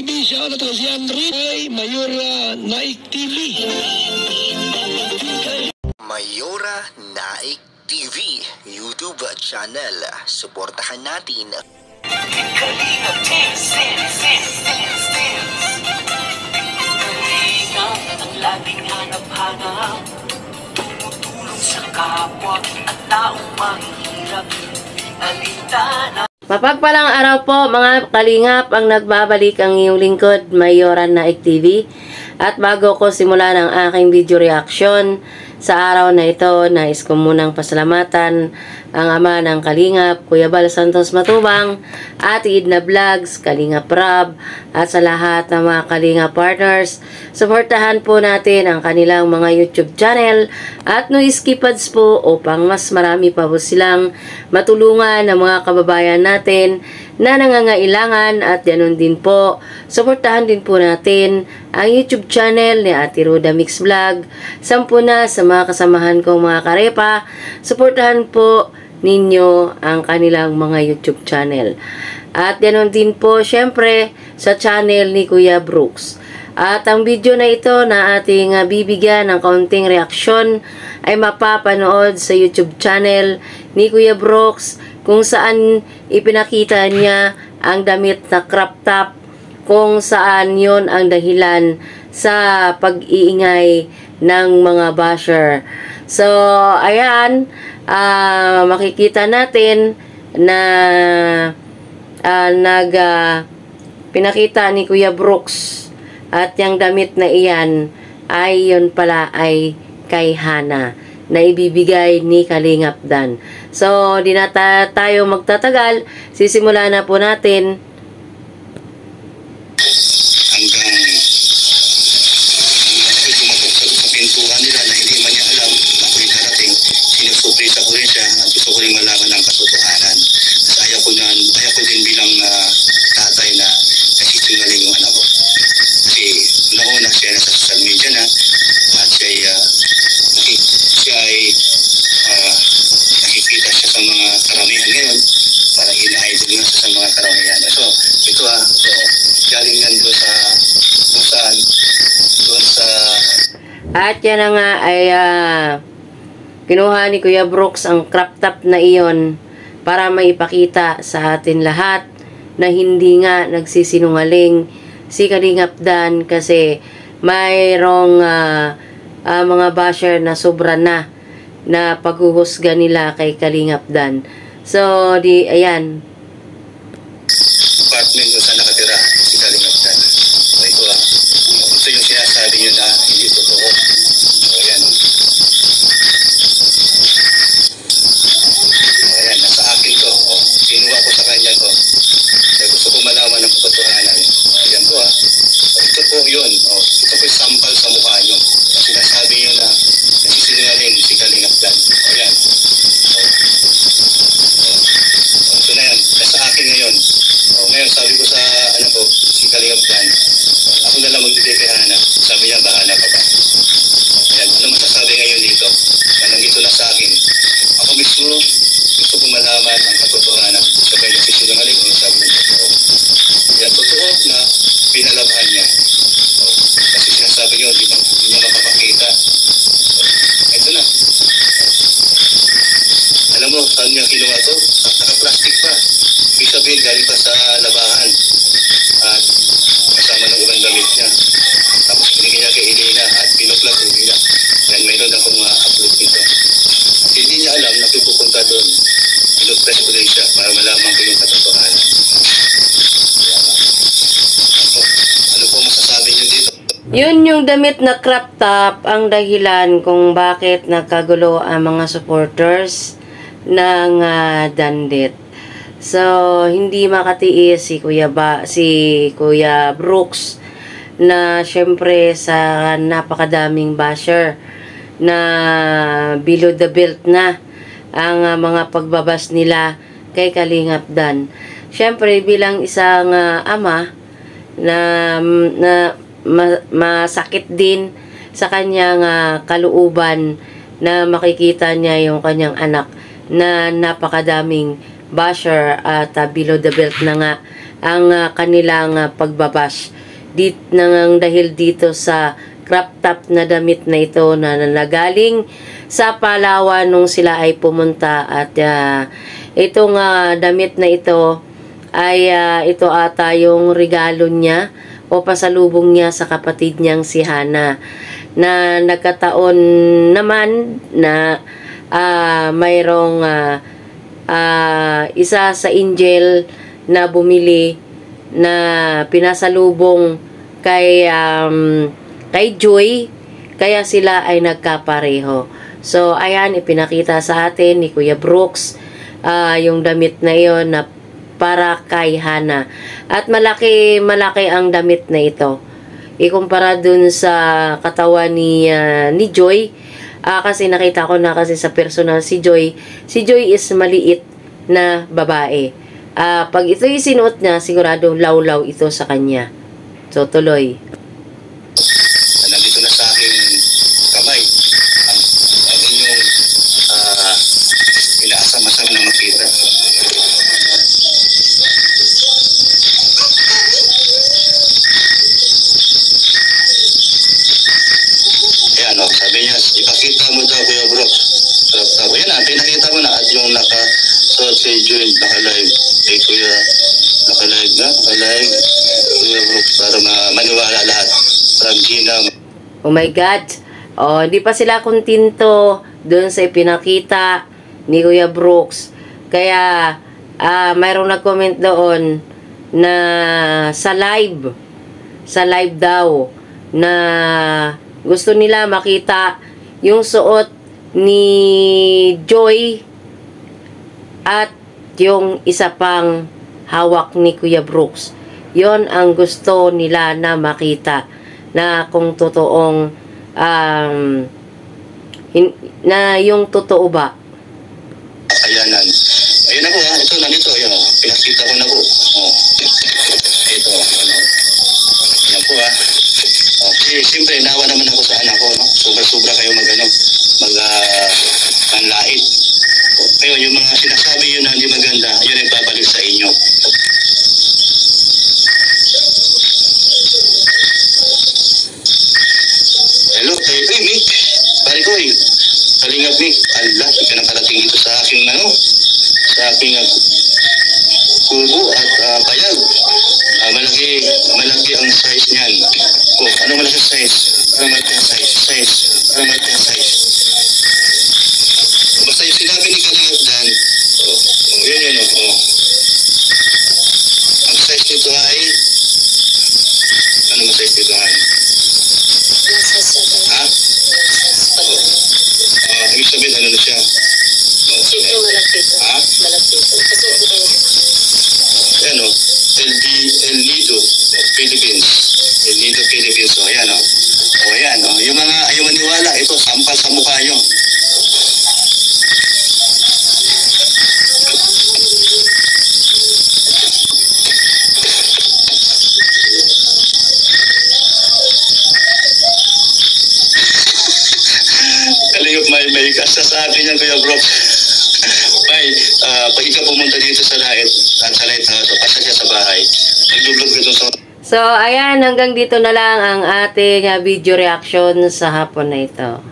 Siya na to si Henry ay Mayora Naik TV. Mayora Naik TV YouTube channel. Suportahan natin. Kalingap ang laging hanap-hanap, tumutulong sa kapwa at taong mahihirap. Alintana. Mapagpalang araw po mga kalingap, ang nagbabalik ang iyong lingkod, Mayora Naik TV. At bago ko simulan ang aking video reaction sa araw na ito, nais ko munang pasalamatan ang ama ng kalingap, Kuya Bal Santos Matubang, Ate Edna Vlogs, Kalingap Rob, at sa lahat ng mga kalingap partners. Suportahan po natin ang kanilang mga YouTube channel at no skipads po upang mas marami pa po silang matulungan ng mga kababayan natin na nangangailangan. At ganun din po, suportahan din po natin ang YouTube channel ni Ate Roda Mix Vlog. Sampu na sa mga kasamahan kong mga karepa, suportahan po ninyo ang kanilang mga YouTube channel. At ganun din po syempre sa channel ni Kuya Brooks. At ang video na ito na ating bibigyan ng kaunting reaksyon ay mapapanood sa YouTube channel ni Kuya Brooks, kung saan ipinakita niya ang damit na crop top, kung saan yon ang dahilan sa pag-iingay ng mga basher. So, ayan, makikita natin na pinakita ni Kuya Brooks at yung damit na iyan ay yun pala ay kay Hana na ibibigay ni Kalingap Dan. So, di na tayo magtatagal, sisimula na po natin. Pintuan nila na hindi man niya alam na ako'y darating, sinusuprita ko rin siya at gusto ko rin malaman ng katotohanan. Kaya ko din bilang tatay na nasisingaling yung anak ko. Kasi noon siya nasa social media na at siya ay nakikita siya sa mga karamihan ngayon, parang ina-idol nga sa mga karamihan. So ito so galing yan doon sa kung saan doon sa. At yan na nga ay kinuha ni Kuya Brooks ang crop top na iyon para maipakita sa atin lahat na hindi nga nagsisinungaling si Kalingap Dan, kasi mayroong mga basher na sobra na paghuhusga nila kay Kalingap Dan. So, ayan. Apartment kung saan nakatira si Kalingap Dan. So, ito yung sinasabi nyo na hindi totoo. So, ayan. Ayan, nasa akin to. Kinuha ko sa kanya to. Kaya gusto ko malaman ang katotohanan. Ayan po ito po yun. Ito po yung sampal sa mukha nyo. Kasi sinasabi nyo na nasisinungaling si Kalingap Dan. Ayan. Ito na yan. Nasa akin ngayon. Ngayon, sabi ko sa anak ko, si Kalingap Dan, ako na lang magbibigay kay Hana. Sabi niya, bahala ka ba? Ayan. Ano masasabi ngayon dito? Na nandito na sa akin. Ako mismo, gusto ko malaman ang katotohanan. Sabi niya, nasisinungaling o sabi niya, totoo. Ayan, totoo na pinalabahan niya. Kasi sinasabi niyo, di niya makapakita. Ito na. Alam mo, saan niya kinuha ito? Naka-plastic pa. Ibig sabihin, galing pa sa labahan. At kasama ng ibang damit niya. Tapos pinigyan niya kay Elena at pinuplag ko niya. Yan, mayroon akong upload nito. At hindi niya alam na pipupunta doon. Pinupress ko din siya para malaman ko yung katotohanan. Ano po masasabi niyo dito? Yun yung damit na crop top ang dahilan kung bakit nagkagulo ang mga supporters ng Dandit. So, hindi makatiis si Kuya Brooks na syempre sa napakadaming basher na below the belt na ang mga pagbabas nila kay Kalingap Dan. Syempre bilang isang ama na masakit din sa kanyang kalooban na makikita niya yung kanyang anak na napakadaming basher at below the belt na nga ang kanilang pagbabash dahil dito sa crop top na damit na ito na nagaling sa Palawan nung sila ay pumunta. At itong damit na ito ay ito ata yung regalo niya o pasalubong niya sa kapatid niyang si Hana, na nagkataon naman na mayroong isa sa angel na bumili na pinasalubong kay Joy, kaya sila ay nagkapareho. So ayan, ipinakita sa atin ni Kuya Brooks yung damit na iyon na para kay Hana. At malaki ang damit na ito ikumpara dun sa katawan ni Joy, kasi nakita ko na kasi sa personal si Joy is maliit na babae. Pag ito'y sinuot niya, sigurado lawlaw ito sa kanya. So tuloy. Nandito na sa aking kamay ang inyong inaasam-asam na makita. Ayan o, sabi niya, ipakita mo daw Kuya Brooks. So, yan na, pinakita mo na at yung naka-suot kay Joy, naka-live kay Kuya, naka-live Kuya Brooks para maniwala lahat. From Gina. Oh my God. Oh, hindi pa sila kontento doon sa ipinakita ni Kuya Brooks. Kaya mayroong nag-comment doon na sa live daw na gusto nila makita yung suot ni Joy at yung isa pang hawak ni Kuya Brooks. Yon ang gusto nila na makita, na kung totoong na yung totoo ba. Ayan ako ito nandito, ayan o, pinakita ko na po. Ito, ayan po Okay, siyempre, nawa naman ako sa anak ko, no? Sobra-sobra kayo manlait. Ngayon, yung mga sinasabi yun na hindi maganda, yun ay babalik sa inyo. Hello, kayo po, Mick. Pari ko, Kalingap, Mick. Allah, hindi ka nakarating dito sa aking, kubo at payag. Malaki ang size niyan. Ano malaki size? Ano malaki ang size? Basta yung sinabi ni Kalingap Dan, yun. Ang size nito ay, ano ang size nito ay? Ha? Ibig sabihin, ano na siya? Ito malapit. Ha? Malapit. Kasi Ayan o, El Nido, Philippines. El Nido, Philippines. O, ayan o. Ayan o. Yung mga ayaw maniwala, ito, sampal sa mukha nyo. Kalingap, may kasa sa atin yan, Kuya Brooks. Pag ikaw pumunta dito sa lighthouse, pasok siya sa bahay. Nagdublog ito sa... So, ayan, hanggang dito na lang ang ating video reaction sa hapon na ito.